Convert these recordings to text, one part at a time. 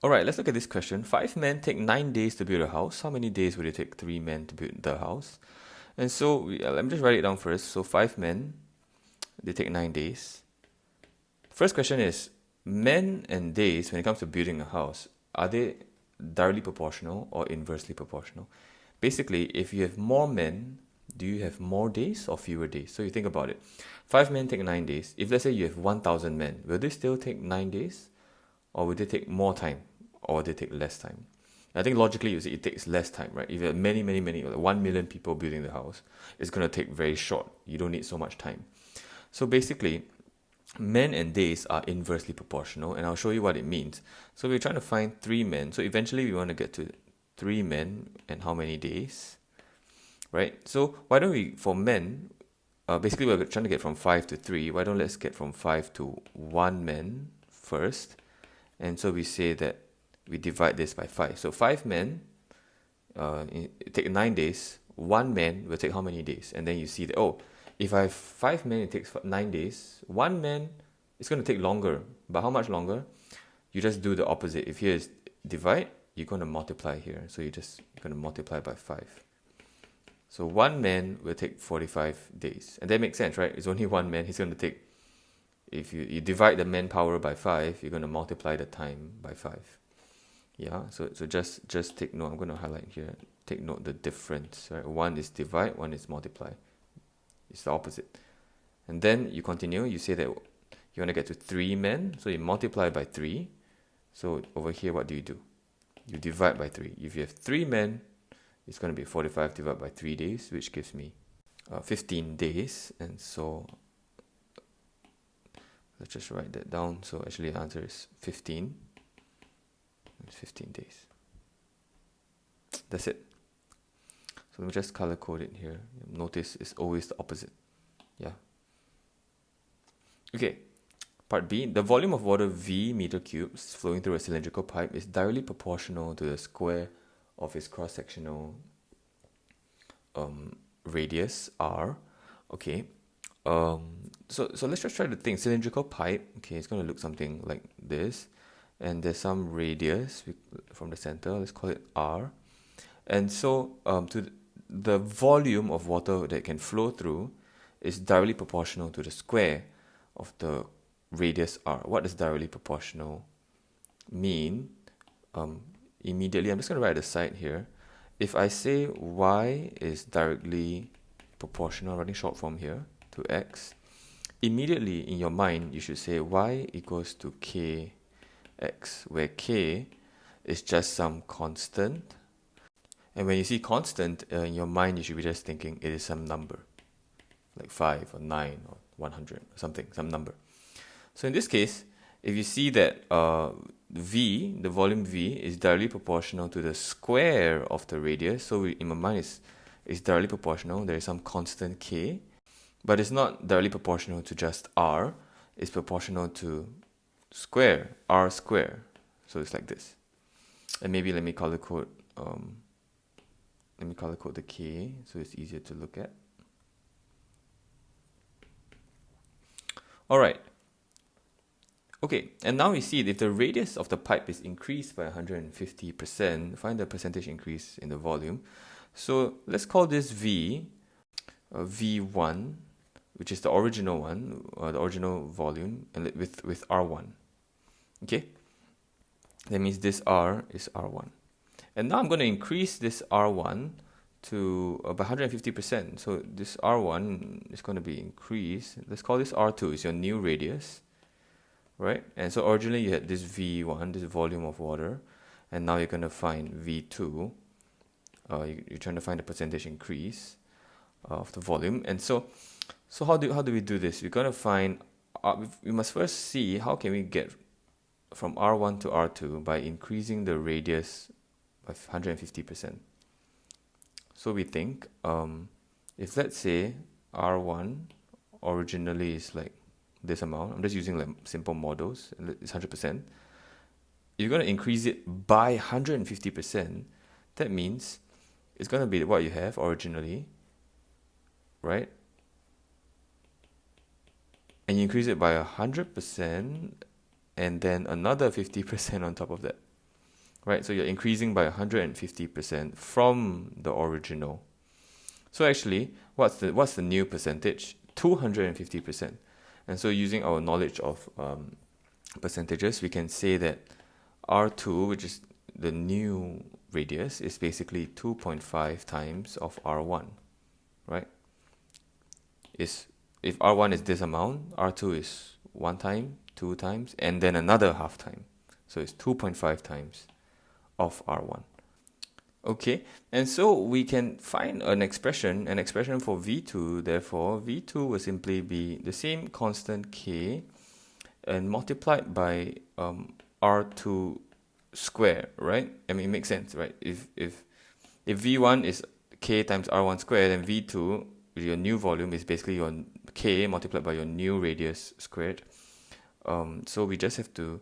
Alright, let's look at this question. 5 men take 9 days to build a house. How many days would it take 3 men to build the house? And so, let me just write it down first. So 5 men, they take 9 days. First question is, men and days, when it comes to building a house, are they directly proportional or inversely proportional? Basically, if you have more men, do you have more days or fewer days? So you think about it. 5 men take 9 days. If let's say you have 1,000 men, will they still take 9 days? Or will they take more time? Or will they take less time? I think logically you say it takes less time, right? If you have many, like 1 million people building the house, it's going to take very short. You don't need so much time. So basically, men and days are inversely proportional, and I'll show you what it means. So we're trying to find 3 men. So eventually we want to get to 3 men and how many days, right? So why don't we, for men, basically we're trying to get from 5 to 3. Why don't let's get from 5 to 1 man first? And so we say that we divide this by 5. So 5 men take 9 days. 1 man will take how many days? And then you see that, oh, if I have 5 men, it takes 9 days. 1 man, it's going to take longer. But how much longer? You just do the opposite. If here is divide, you're going to multiply here. So you're going to multiply by 5. So 1 man will take 45 days. And that makes sense, right? It's only 1 man. He's going to take, if you divide the manpower by 5, you're going to multiply the time by 5. Yeah, so just take note. I'm going to highlight here. Take note the difference, right? 1 is divide, 1 is multiply. It's the opposite. And then you continue. You say that you want to get to 3 men. So you multiply by 3. So over here, what do? You divide by 3. If you have 3 men, it's going to be 45 divided by 3 days, which gives me 15 days. And so let's just write that down. So actually the answer is 15. It's 15 days. That's it. So let me just color code it here. Notice it's always the opposite. Yeah. Okay. Part B. The volume of water V meter cubes flowing through a cylindrical pipe is directly proportional to the square of its cross-sectional radius R. Okay. So let's just try to think. Cylindrical pipe. Okay, it's going to look something like this. And there's some radius from the center. Let's call it R. And so to the volume of water that can flow through is directly proportional to the square of the radius R. What does directly proportional mean? Immediately, I'm just going to write a side here. If I say Y is directly proportional, writing short form here, to X, immediately in your mind, you should say Y equals to KX, where K is just some constant. And when you see constant, in your mind, you should be just thinking it is some number, like 5 or 9 or 100 or something, some number. So in this case, if you see that V, the volume V, is directly proportional to the square of the radius, so in my mind, it's directly proportional. There is some constant K, but it's not directly proportional to just R. It's proportional to square, R square. So it's like this. And maybe let me color code the K so it's easier to look at. Alright. Okay, and now we see if the radius of the pipe is increased by 150%, find the percentage increase in the volume. So let's call this V, V1, which is the original one, the original volume, and with R1. Okay, that means this R is R1. And now I'm going to increase this R1 to by 150%. So this R1 is going to be increased. Let's call this R2. It's your new radius, right? And so originally you had this V1, this volume of water, and now you're going to find V2. You're trying to find the percentage increase of the volume. And so how do we do this? We're going to find. We must first see how can we get from R1 to R2 by increasing the radius by 150%. So we think if let's say R1 originally is like this amount, I'm just using like simple models, it's 100%. You're going to increase it by 150%. That means it's going to be what you have originally, right? And you increase it by 100%, and then another 50% on top of that. right? So you're increasing by 150% from the original. So actually, what's the new percentage? 250%. And so using our knowledge of percentages, we can say that R2, which is the new radius, is basically 2.5 times of R1, right? If R1 is this amount, R2 is 1 time, 2 times, and then another half time. So it's 2.5 times of R1. Okay, and so we can find an expression for V2. Therefore, V2 will simply be the same constant K and multiplied by R2 square, right? I mean, it makes sense, right? If V1 is K times R1 squared, then V2, your new volume, is basically your K multiplied by your new radius squared. So we just have to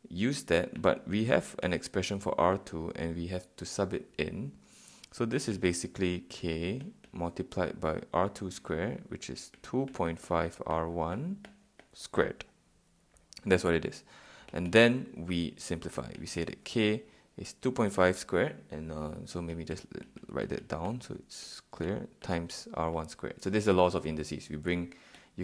use that, but we have an expression for R2 and we have to sub it in. So this is basically K multiplied by R2 squared, which is 2.5 R1 squared. That's what it is. And then we simplify. We say that K is 2.5 squared, and so maybe just write that down so it's clear, times R1 squared. So this is the laws of indices. You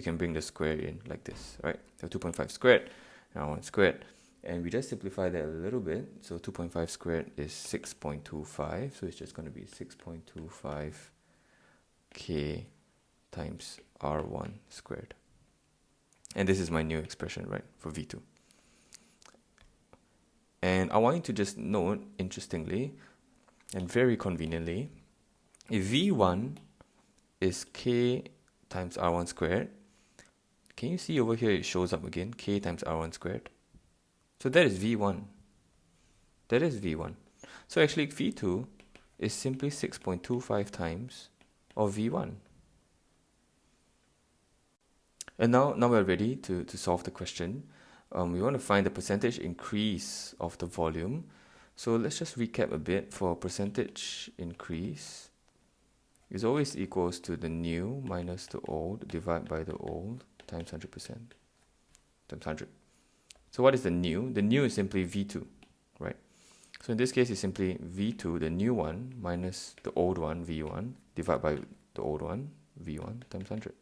can bring the square in like this, right? So 2.5 squared, R1 squared. And we just simplify that a little bit. So 2.5 squared is 6.25. So it's just going to be 6.25 K times R1 squared. And this is my new expression, right, for V2. And I want you to just note, interestingly, and very conveniently, if V1 is K times R1 squared, can you see over here it shows up again, K times R1 squared? So that is V1. That is V1. So actually V2 is simply 6.25 times of V1. And now we're ready to solve the question. We want to find the percentage increase of the volume. So let's just recap a bit. For percentage increase, is always equals to the new minus the old divided by the old times 100%. Times 100. So what is the new? The new is simply V2, right? So in this case, it's simply V2, the new one, minus the old one, V1, divided by the old one, V1, times 100,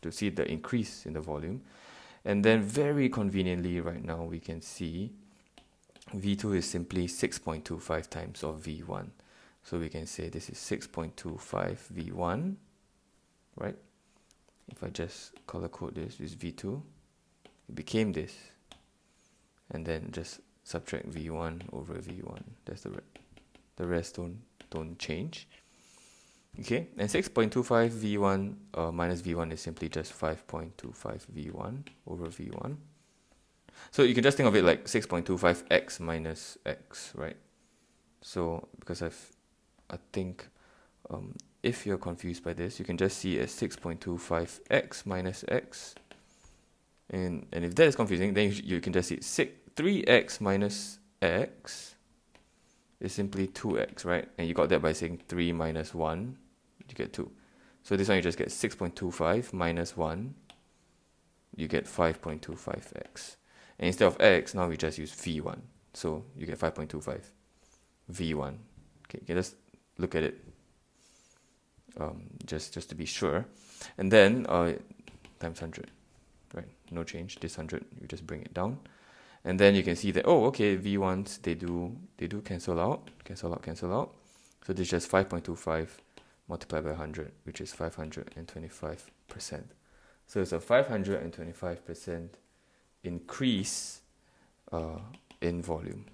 to see the increase in the volume. And then very conveniently right now, we can see V2 is simply 6.25 times of V1. So we can say this is 6.25 V1, right? If I just color code this is V2, it became this. And then just subtract V1 over V1. That's the rest don't change. Okay, and 6.25 V1 minus V1 is simply just 5.25 V1 over V1. So you can just think of it like 6.25 X minus X, right? So because I think if you're confused by this, you can just see it as 6.25 X minus X. And if that is confusing, then you can just see 3x minus x is simply 2x, right? And you got that by saying 3 minus 1, you get 2. So this one you just get 6.25 minus 1, you get 5.25x. And instead of x, now we just use v1. So you get 5.25 v1. Okay, you can just look at it just to be sure. And then times 100. Right, no change. This 100, you just bring it down, and then you can see that okay, V1s they do cancel out. So this is just 5.25 multiplied by 100, which is 525%. So it's a 525% increase in volume.